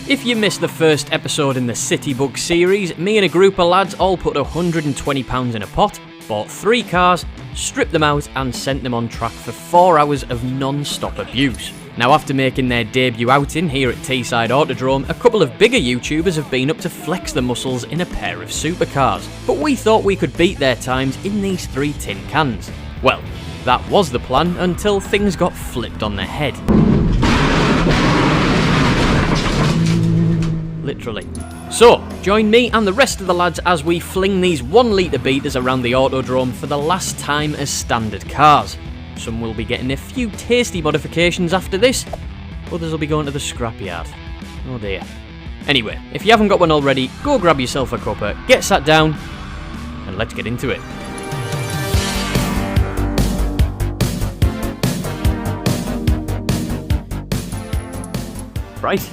If you missed the first episode in the CityBug series, me and a group of lads all put £120 in a pot, bought 3 cars, stripped them out and sent them on track for 4 hours of non-stop abuse. Now after making their debut outing here at Teesside Autodrome, a couple of bigger YouTubers have been up to flex their muscles in a pair of supercars, but we thought we could beat their times in these 3 tin cans. Well, that was the plan until things got flipped on their head. Literally. So, join me and the rest of the lads as we fling these 1 litre beaters around the Autodrome for the last time as standard cars. Some will be getting a few tasty modifications after this, others will be going to the scrapyard. Oh dear. Anyway, if you haven't got one already, go grab yourself a cuppa, get sat down, and let's get into it. Right.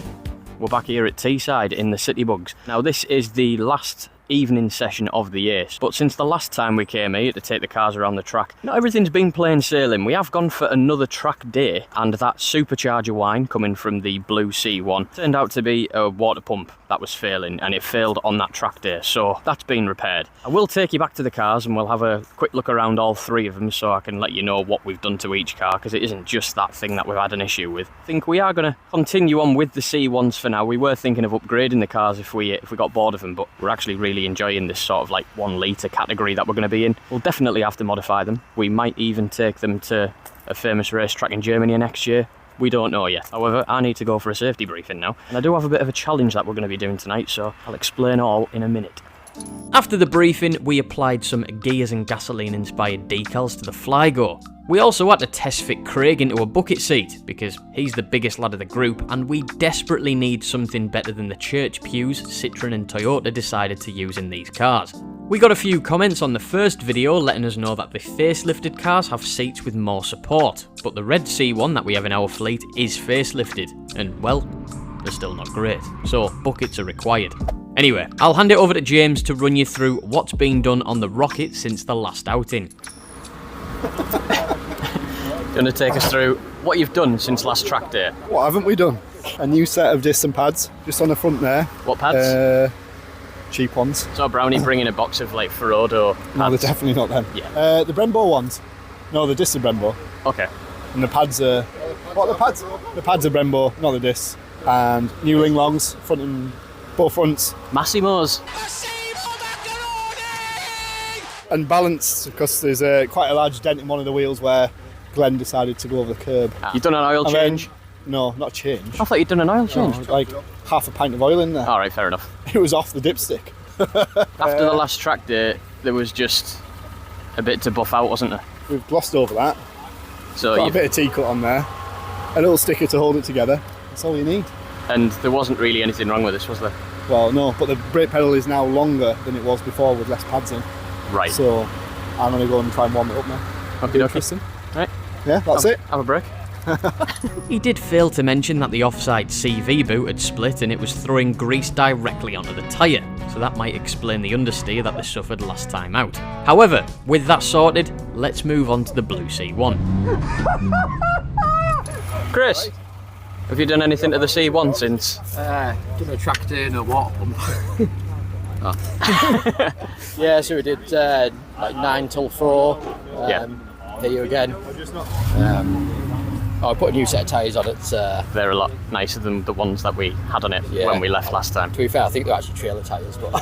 We're back here at Teesside in the CityBugs. Now this is the last evening session of the year, but since the last time we came here to take the cars around the track, not everything's been plain sailing. We have gone for another track day, and that supercharger wine coming from the blue C1 turned out to be a water pump that was failing, and it failed on that track day, so that's been repaired. I will take you back to the cars and we'll have a quick look around all 3 of them so I can let you know what we've done to each car, because it isn't just that thing that we've had an issue with. I think we are going to continue on with the C1s for now. We were thinking of upgrading the cars if we got bored of them, but we're actually really enjoying this sort of like 1 litre category that we're going to be in. We'll definitely have to modify them. We might even take them to a famous racetrack in Germany next year. We don't know yet. However, I need to go for a safety briefing now, and I do have a bit of a challenge that we're going to be doing tonight, so I'll explain all in a minute. After the briefing, we applied some gears and gasoline inspired decals to the Flygo. We also had to test fit Craig into a bucket seat, because he's the biggest lad of the group and we desperately need something better than the church pews Citroën and Toyota decided to use in these cars. We got a few comments on the first video letting us know that the facelifted cars have seats with more support, but the red C1 that we have in our fleet is facelifted, and well, they're still not great, so buckets are required. Anyway, I'll hand it over to James to run you through what's been done on the Rocket since the last outing. Going to take us through what you've done since last track day. What haven't we done? A new set of disc and pads, just on the front there. What pads? Cheap ones. So Brownie bringing a box of like Ferrodo pads? No, they're definitely not them. Yeah. The Brembo ones. No, the discs are Brembo. Okay. And the pads are... What are the pads? The pads are Brembo, not the discs. And new Ling Longs, front and both fronts. Massimos. And balanced, because there's quite a large dent in one of the wheels where Glenn decided to go over the curb. You've done an oil change? No, not a change. I thought you'd done an oil change. No, like half a pint of oil in there. Alright, fair enough. It was off the dipstick. After the last track day, there was just a bit to buff out, wasn't there? We've glossed over that. So got a bit of T-cut on there. A little sticker to hold it together. That's all you need. And there wasn't really anything wrong with this, was there? Well, no, but the brake pedal is now longer than it was before with less pads in. Right. So I'm going to go and try and warm it up now. Okay, interesting. Right. Yeah, that's it. Have a break. He did fail to mention that the offside CV boot had split and it was throwing grease directly onto the tyre, so that might explain the understeer that they suffered last time out. However, with that sorted, let's move on to the blue C1. Chris, have you done anything to the C1 since? Done a tractor and a water pump. Oh. Yeah, so we did like 9 till 4. Yeah. Here again. I put a new set of tyres on it. They're a lot nicer than the ones that we had on it when we left last time. To be fair, I think they're actually trailer tyres, but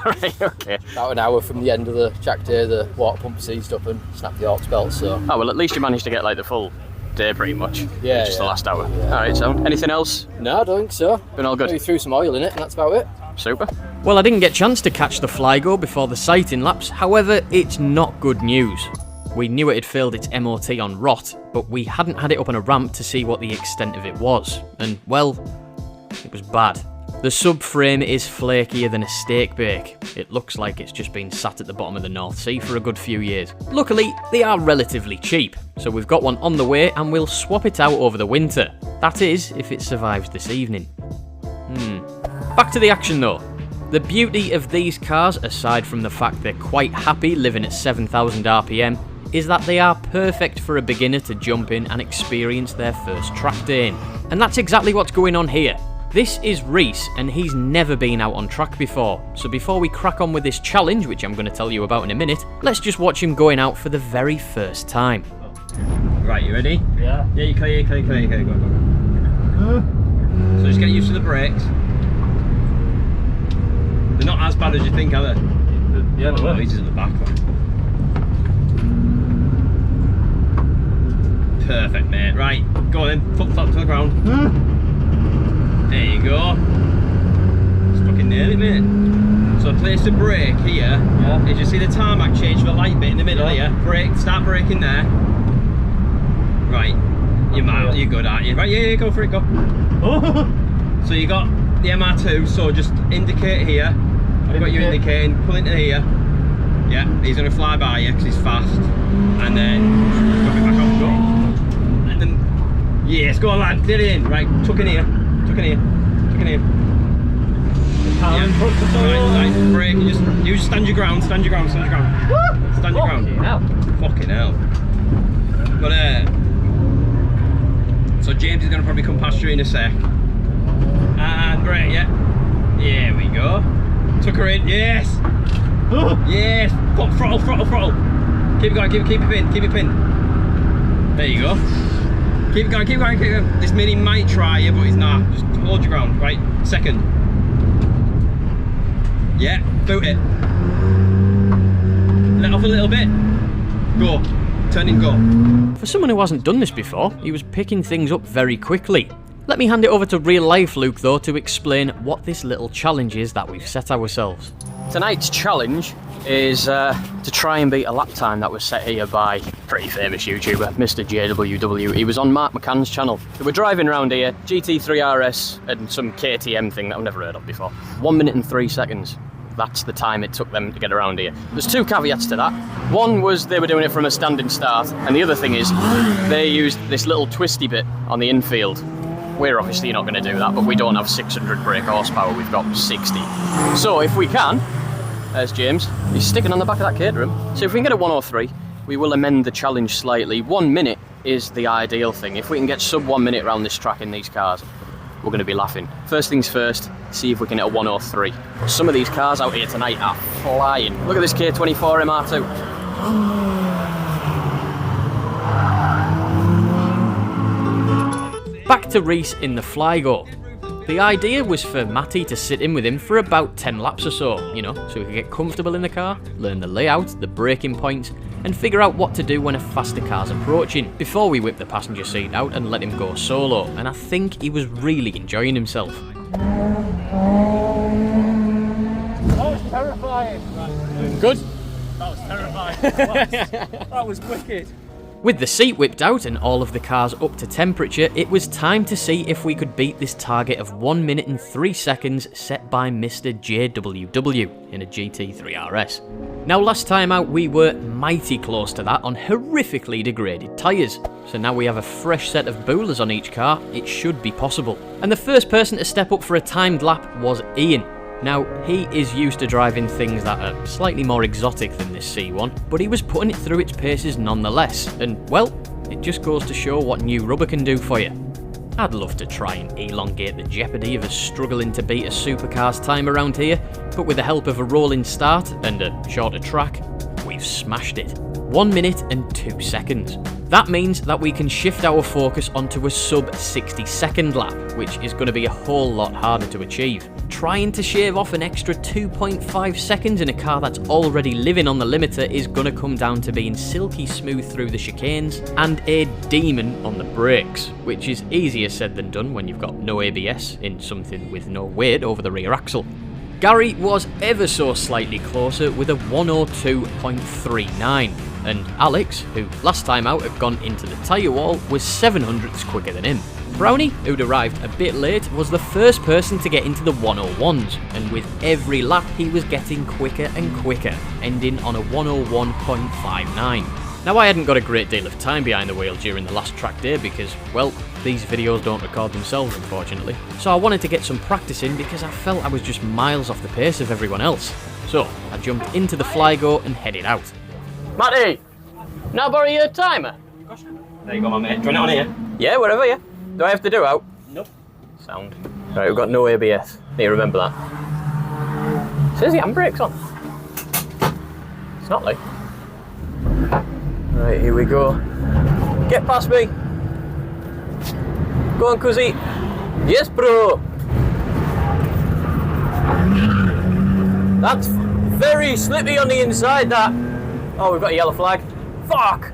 Right, okay. about an hour from the end of the track day, the water pump seized up and snapped the aux belt. So. Oh well, at least you managed to get like the full day pretty much. Yeah. Just the last hour. Yeah. All right, so anything else? No, I don't think so. Been all good. We threw some oil in it, and that's about it. Super. Well, I didn't get a chance to catch the Flygo before the sighting laps. However, it's not good news. We knew it had failed its MOT on rot, but we hadn't had it up on a ramp to see what the extent of it was. And, well, it was bad. The subframe is flakier than a steak bake. It looks like it's just been sat at the bottom of the North Sea for a good few years. Luckily, they are relatively cheap, so we've got one on the way and we'll swap it out over the winter. That is, if it survives this evening. Back to the action though. The beauty of these cars, aside from the fact they're quite happy living at 7,000 RPM, is that they are perfect for a beginner to jump in and experience their first track day in. And that's exactly what's going on here. This is Reese, and he's never been out on track before, so before we crack on with this challenge, which I'm going to tell you about in a minute, let's just watch him going out for the very first time. Right, you ready? Yeah. Yeah, you clear, go. So just get used to the brakes. They're not as bad as you think, are they? Yeah, Oh, he's at the back, man. Perfect, mate. Right, go on then, foot flat to the ground. There you go. Just fucking nailed it, mate. So place the brake here. Yeah. As you see the tarmac change for the light bit in the middle here. Brake, start braking there. Right, you're mild, you're good, aren't you? Right, yeah, go for it, go. So you got the MR2, so just indicate here. I've got you indicating, pull into here. Yeah, he's going to fly by you because he's fast. And then, drop it back off, go. And then, yes, go on lad, get it in. Right, tuck in here, tuck in here, tuck in here. Yeah. Right, brake, you just stand your ground, stand your ground, stand your ground. Stand your ground. Fucking hell. But so James is going to probably come past you in a sec. And brake, yeah. Here we go. Tuck her in, yes! Yes! Throttle. Keep it going, keep it pinned. There you go. Keep it going. This mini might try you, but he's not. Just hold your ground, right? Second. Yeah, boot it. Let off a little bit. Go. Turn and go. For someone who hasn't done this before, he was picking things up very quickly. Let me hand it over to real life Luke though to explain what this little challenge is that we've set ourselves. Tonight's challenge is to try and beat a lap time that was set here by pretty famous YouTuber, Mr. 𝙁𝘼𝙊𝙆. He was on Mark McCann's channel. So we're driving around here, GT3 RS and some KTM thing that I've never heard of before. 1 minute and 3 seconds. That's the time it took them to get around here. There's two caveats to that. One was they were doing it from a standing start, and the other thing is they used this little twisty bit on the infield. We're obviously not going to do that, but we don't have 600 brake horsepower, we've got 60. So if we can, there's James, he's sticking on the back of that Caterham. So if we can get a 103, we will amend the challenge slightly. 1 minute is the ideal thing. If we can get sub 1 minute around this track in these cars, we're going to be laughing. First things first, see if we can hit a 103. Some of these cars out here tonight are flying. Look at this K24 MR2. Back to Reese in the Flygo. The idea was for Matty to sit in with him for about 10 laps or so, you know, so we could get comfortable in the car, learn the layout, the braking points, and figure out what to do when a faster car's approaching, before we whip the passenger seat out and let him go solo, and I think he was really enjoying himself. That was terrifying. Good? That was terrifying. That was wicked. With the seat whipped out and all of the cars up to temperature, it was time to see if we could beat this target of 1 minute and 3 seconds set by Mr. 𝙁𝘼𝙊𝙆 in a GT3 RS. Now last time out we were mighty close to that on horrifically degraded tyres, so now we have a fresh set of boolers on each car, it should be possible. And the first person to step up for a timed lap was Ian. Now, he is used to driving things that are slightly more exotic than this C1, but he was putting it through its paces nonetheless, and well, it just goes to show what new rubber can do for you. I'd love to try and elongate the jeopardy of us struggling to beat a supercar's time around here, but with the help of a rolling start and a shorter track, we've smashed it. 1 minute and 2 seconds. That means that we can shift our focus onto a sub 60 second lap, which is going to be a whole lot harder to achieve. Trying to shave off an extra 2.5 seconds in a car that's already living on the limiter is going to come down to being silky smooth through the chicanes and a demon on the brakes, which is easier said than done when you've got no ABS in something with no weight over the rear axle. Gary was ever so slightly closer with a 102.39, and Alex, who last time out had gone into the tyre wall, was 700ths quicker than him. Brownie, who'd arrived a bit late, was the first person to get into the 101s, and with every lap he was getting quicker and quicker, ending on a 101.59. Now I hadn't got a great deal of time behind the wheel during the last track day because, well, these videos don't record themselves unfortunately, so I wanted to get some practice in because I felt I was just miles off the pace of everyone else. So I jumped into the Flygo and headed out. Matty, now borrow your timer? There you go, my mate. Do you want it on here? Yeah, whatever, yeah. Do I have to do out? Nope. Sound. Right, we've got no ABS. Need to remember that. Says the handbrake's on. It's not like. Right, here we go. Get past me. Go on, Cuzzy. Yes, bro. That's very slippy on the inside, that. Oh, we've got a yellow flag. Fuck!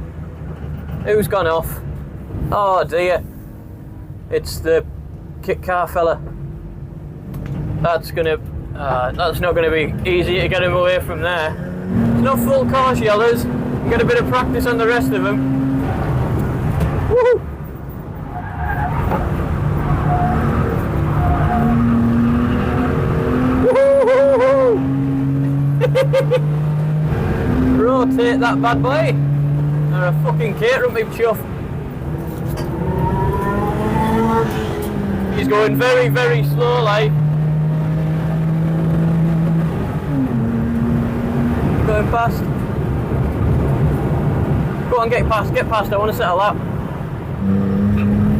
Who's gone off? Oh dear. It's the kit car fella. That's not gonna be easy to get him away from there. It's not full course, yellers. You get a bit of practice on the rest of them. Woohoo! Rotate that bad boy. Or a fucking cater up me chuff. He's going very, very slow, like. Going past. Go on, get past, I want to settle up.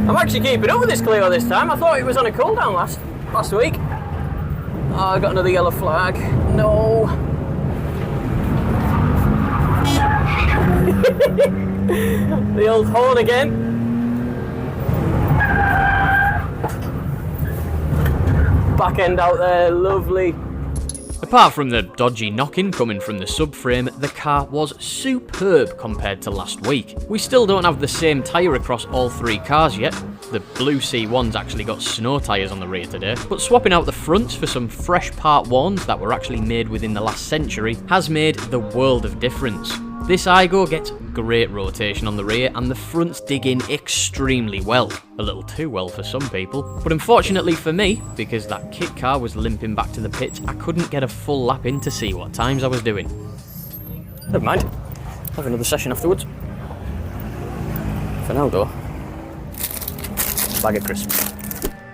I'm actually keeping up with this Clio this time. I thought it was on a cool down last week. Oh, I got another yellow flag. No. The old horn again. Back end out there, lovely. Apart from the dodgy knocking coming from the subframe, the car was superb compared to last week. We still don't have the same tyre across all three cars yet. The blue C1's actually got snow tyres on the rear today, but swapping out the fronts for some fresh part ones that were actually made within the last century has made the world of difference. This 𝙁𝘼𝙾𝙄𝙉 gets great rotation on the rear and the fronts dig in extremely well. A little too well for some people. But unfortunately for me, because that kit car was limping back to the pits, I couldn't get a full lap in to see what times I was doing. Never mind. Have another session afterwards. For now though, bag of crisps.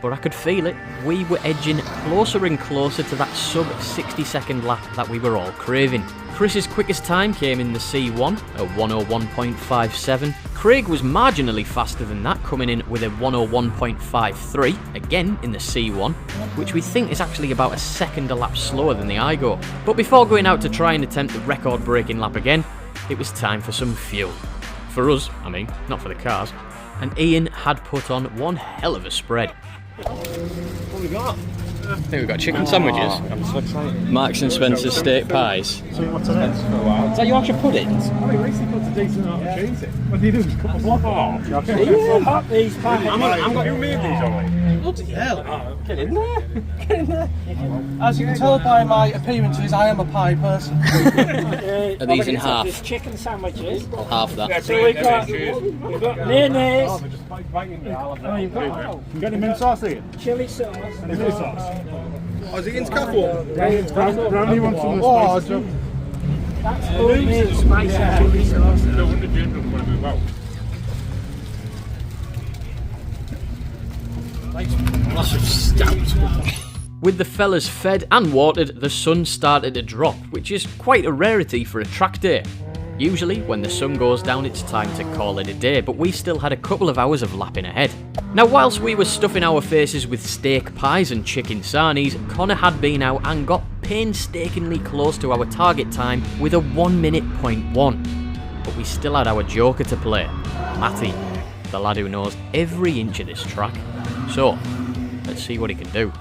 But I could feel it. We were edging closer and closer to that sub 60-second lap that we were all craving. Chris's quickest time came in the C1 at 1:01.57. Craig was marginally faster than that, coming in with a 1:01.53, again in the C1, which we think is actually about a second a lap slower than the 𝙁𝘼𝙾𝙄. But before going out to try and attempt the record-breaking lap again, it was time for some fuel. For us, I mean, not for the cars. And Ian had put on one hell of a spread. What have we got? I think we've got chicken sandwiches. I'm so excited. Marks and Spencer's steak pies. So what's in it? Is that your actual puddings? I mean, at least he puts a decent amount of cheese in. What do you do? Just cut the block off? Yeah. These pies. You made these, Ollie? Bloody hell. Get in there. Get in there. As you can tell by my appearances, I am a pie person. Are these in half? There's chicken sandwiches. I'll half that. So we've got mayonnaise. You got any mint sauce in? Chili sauce. Any chili sauce? Oh, is it Ian's catwalk? Brownie wants some of the spicy stuff. That's homemade spicy chili sauce. With the fellas fed and watered, the sun started to drop, which is quite a rarity for a track day. Usually, when the sun goes down, it's time to call it a day, but we still had a couple of hours of lapping ahead. Now, whilst we were stuffing our faces with steak pies and chicken sarnies, Connor had been out and got painstakingly close to our target time with a 1:01. But we still had our joker to play, Matty, the lad who knows every inch of this track. So, let's see what he can do.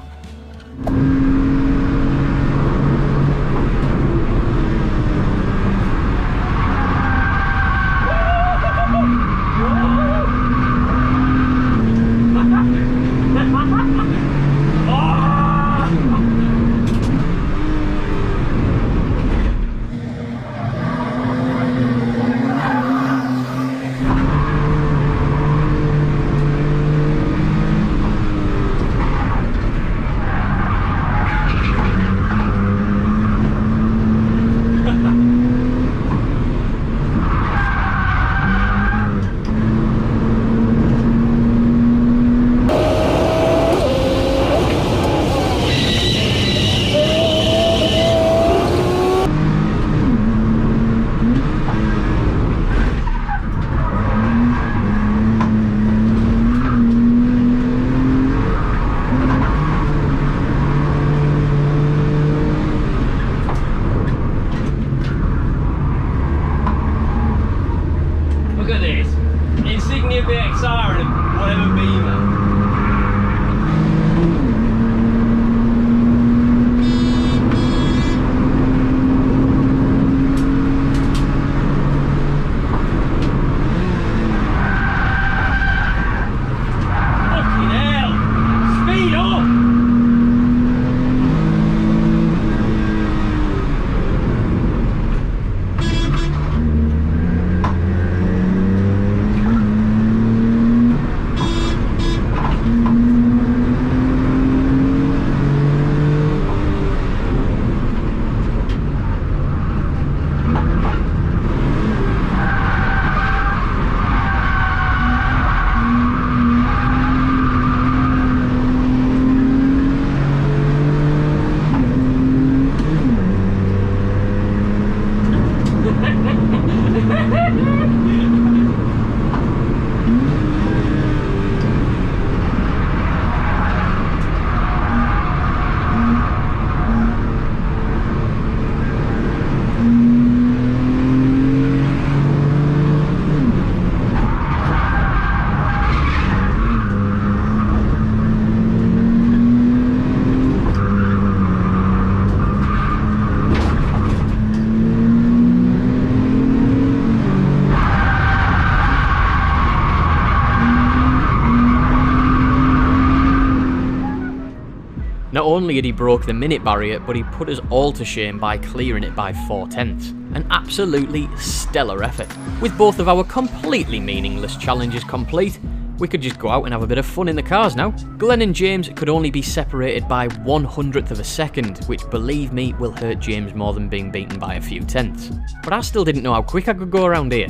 only had he broke the minute barrier, but he put us all to shame by clearing it by 4/10. An absolutely stellar effort. With both of our completely meaningless challenges complete, we could just go out and have a bit of fun in the cars now. Glenn and James could only be separated by 1/100th of a second, which believe me will hurt James more than being beaten by a few tenths. But I still didn't know how quick I could go around here.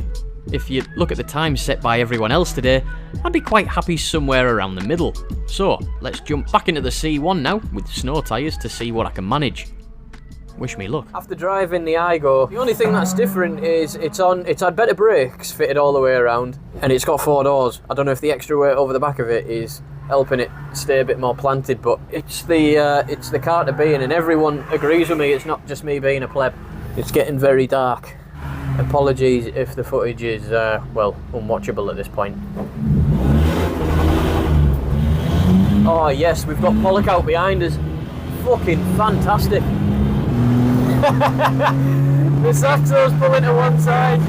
If you look at the time set by everyone else today, I'd be quite happy somewhere around the middle. So, let's jump back into the C1 now, with snow tyres to see what I can manage. Wish me luck. After driving the 𝙁𝘍𝙊𝙆, the only thing that's different is it's had better brakes fitted all the way around, and it's got 4 doors. I don't know if the extra weight over the back of it is helping it stay a bit more planted, but it's the car to be in, and everyone agrees with me. It's not just me being a pleb. It's getting very dark. Apologies if the footage is well, unwatchable at this point. Oh yes, we've got Pollock out behind us. Fucking fantastic. The Saxo's pulling to one side,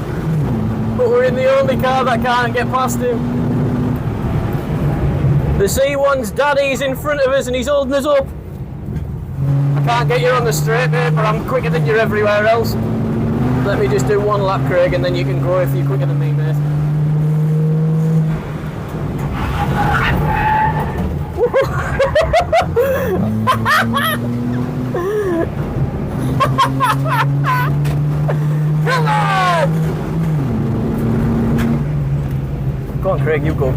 but we're in the only car that can't get past him. The C1's daddy's in front of us and he's holding us up. I can't get you on the straight, mate, but I'm quicker than you everywhere else. Let me just do one lap, Craig, and then you can go if you're quicker than me, mate. Come on! Go on, Craig, you go.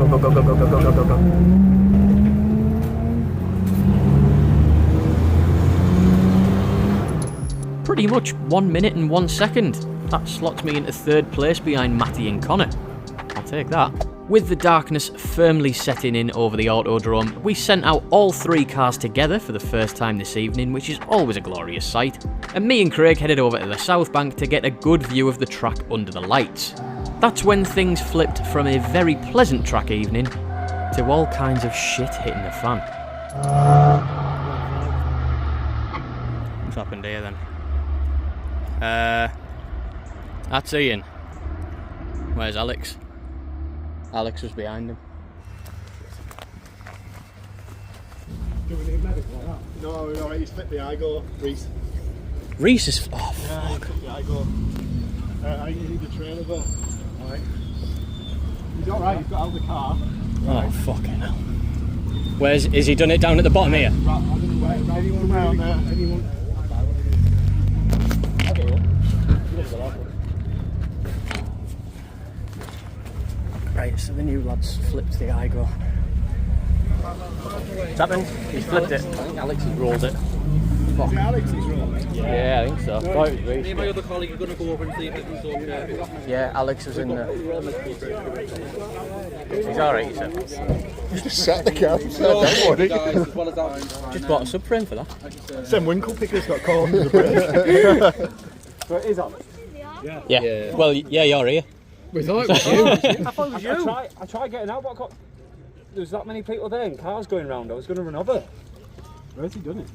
Pretty much 1 minute and 1 second. That slots me into 3rd place behind Matty and Connor. I'll take that. With the darkness firmly setting in over the Autodrome, we sent out all 3 cars together for the first time this evening, which is always a glorious sight. And me and Craig headed over to the South Bank to get a good view of the track under the lights. That's when things flipped from a very pleasant track evening to all kinds of shit hitting the fan. What's happened here then? That's Ian. Where's Alex? Alex was behind him. Do we need medical or not? No, he's flipped the 𝙁𝘍𝙁, Reese. Reese is... Oh, fuck. Yeah, he flipped the 𝙁𝘍𝙁. I need the trailer though. Alright. He's alright, he's got out of the car. Right. Oh, fucking hell. Is he done it down at the bottom here? Anyone around there? Anyone? Right, so the new lad's flipped the 𝙁𝘍𝙁. What's happened? He's flipped it. I think Alex has rolled it. Is it Alex's roll? Yeah, I think so. Me and my other colleague are going to go over and see if it's okay. Yeah, Alex is in there. He's alright, he said. You just sat the car upside down, wasn't it? Just bought a subframe for that. Some winkle pickers got caught under the bridge. So it is Alex? Yeah. Well, yeah, you're here. We thought it was you. I thought it was you. I tried getting out, but there's that many people there and cars going round. I was going to run over. Where's he done it?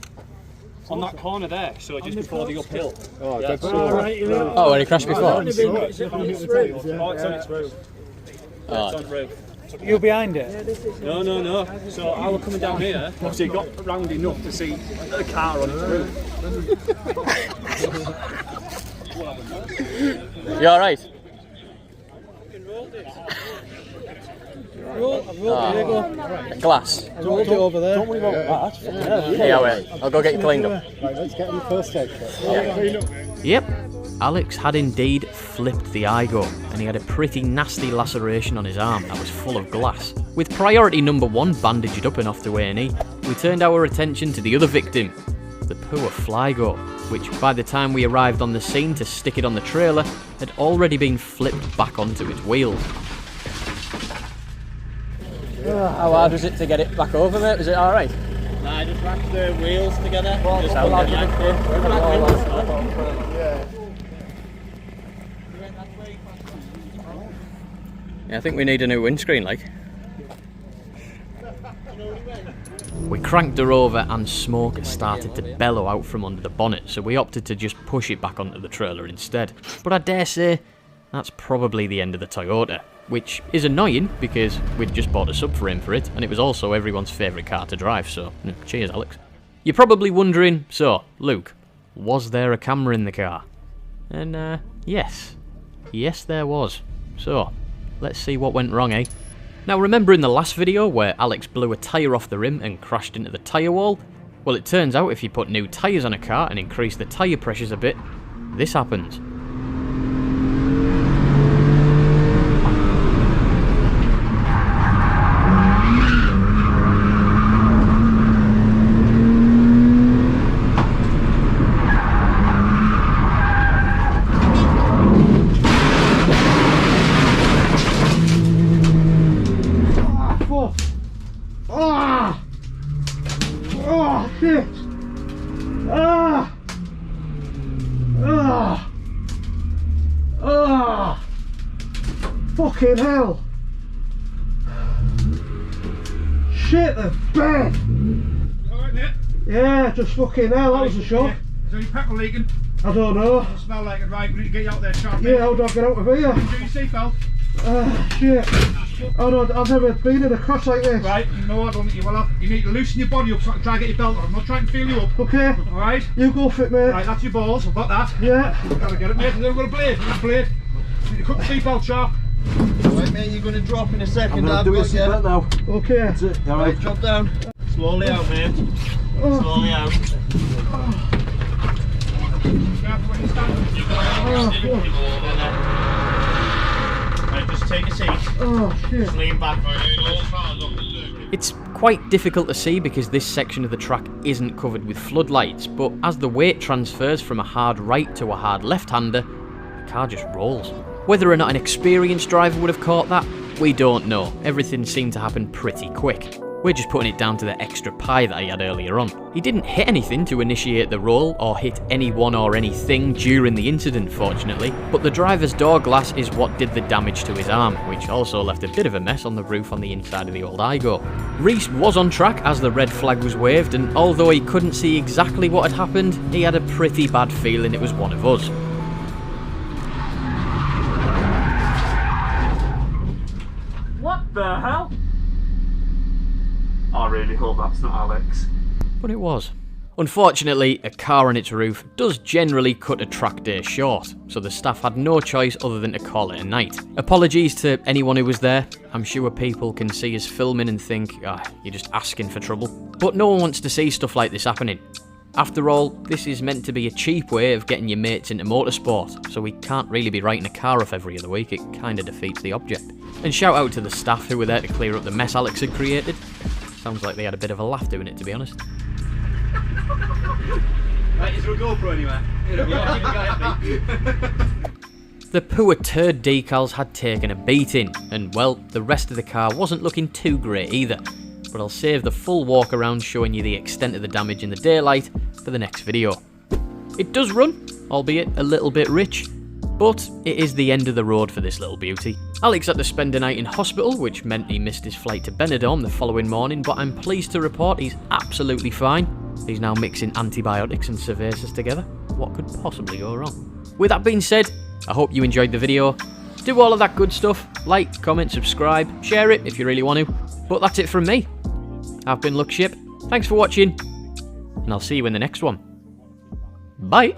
On that corner there, so just before the uphill. Oh, Yeah. that's Oh, where he crashed before? It's on its roof. Oh, it's on its roof. It's on roof. You behind it? No. So I was coming down here, obviously got round enough to see a car on its roof. You alright? Glass. I rolled it over there. Don't worry about that. Yeah, wait. I'll go get you cleaned up. Right, let's get him first aid kit. Yep. Alex had indeed flipped the 𝙁𝘍𝙁, and he had a pretty nasty laceration on his arm that was full of glass. With priority number 1 bandaged up and off to A&E, we turned our attention to the other victim, the poor 𝙁𝙊𝙁𝙁, which by the time we arrived on the scene to stick it on the trailer, had already been flipped back onto its wheels. How hard was it to get it back over, mate? Was it alright? Nah, I just wrapped the wheels together. Yeah, I think we need a new windscreen, like. We cranked her over and smoke started to bellow out from under the bonnet, so we opted to just push it back onto the trailer instead. But I dare say, that's probably the end of the Toyota, which is annoying because we'd just bought a subframe for it, and it was also everyone's favourite car to drive, so cheers, Alex. You're probably wondering, so, Luke, was there a camera in the car? And, yes. Yes, there was. So, let's see what went wrong, eh? Now, remember in the last video where Alex blew a tyre off the rim and crashed into the tyre wall? Well, it turns out if you put new tyres on a car and increase the tyre pressures a bit, this happens. Oh, shit! Ah! Ah! Ah! Fucking hell! Shit, the bed! Alright, mate? Yeah, just fucking hell, that was a shock. Is there any petrol leaking? I don't know. Doesn't smell like it, right? We need to get you out there sharply. Yeah, how do I get out of here? Do your seatbelt. Shit. Oh no, I've never been in a crash like this. Right, no, I don't think you will have. You need to loosen your body up so I can try and get your belt on. I'm not trying to feel you up. Okay. Alright? You go for it, mate. Right, that's your balls. I've got that. Yeah. Gotta get it, mate. I've got a blade. I've got a blade. You need to cut the seatbelt sharp. Right, mate, you're going to drop in a second. I'm going to do it now. Okay. That's it. Alright, drop down. Slowly out, mate. Slowly out. Careful when you stand. Right, just take a seat. Oh, shit. Just lean back. It's quite difficult to see because this section of the track isn't covered with floodlights, but as the weight transfers from a hard right to a hard left-hander, the car just rolls. Whether or not an experienced driver would have caught that, we don't know. Everything seemed to happen pretty quick. We're just putting it down to the extra pie that he had earlier on. He didn't hit anything to initiate the roll or hit anyone or anything during the incident, fortunately, but the driver's door glass is what did the damage to his arm, which also left a bit of a mess on the roof on the inside of the old 𝙁𝘍𝙊𝙄𝙉. Reese was on track as the red flag was waved, and although he couldn't see exactly what had happened, he had a pretty bad feeling it was one of us. What the hell? I really hope that's not Alex. But it was. Unfortunately, a car on its roof does generally cut a track day short, so the staff had no choice other than to call it a night. Apologies to anyone who was there. I'm sure people can see us filming and think, you're just asking for trouble. But no one wants to see stuff like this happening. After all, this is meant to be a cheap way of getting your mates into motorsport, so we can't really be writing a car off every other week. It kinda defeats the object. And shout out to the staff who were there to clear up the mess Alex had created. Sounds like they had a bit of a laugh doing it, to be honest. Right, is there a GoPro anywhere? The poor turd decals had taken a beating, and well, the rest of the car wasn't looking too great either. But I'll save the full walk around showing you the extent of the damage in the daylight for the next video. It does run, albeit a little bit rich, but it is the end of the road for this little beauty. Alex had to spend a night in hospital, which meant he missed his flight to Benidorm the following morning, but I'm pleased to report he's absolutely fine. He's now mixing antibiotics and cervezas together. What could possibly go wrong? With that being said, I hope you enjoyed the video. Do all of that good stuff. Like, comment, subscribe, share it if you really want to. But that's it from me. I've been lookship. Thanks for watching, and I'll see you in the next one. Bye!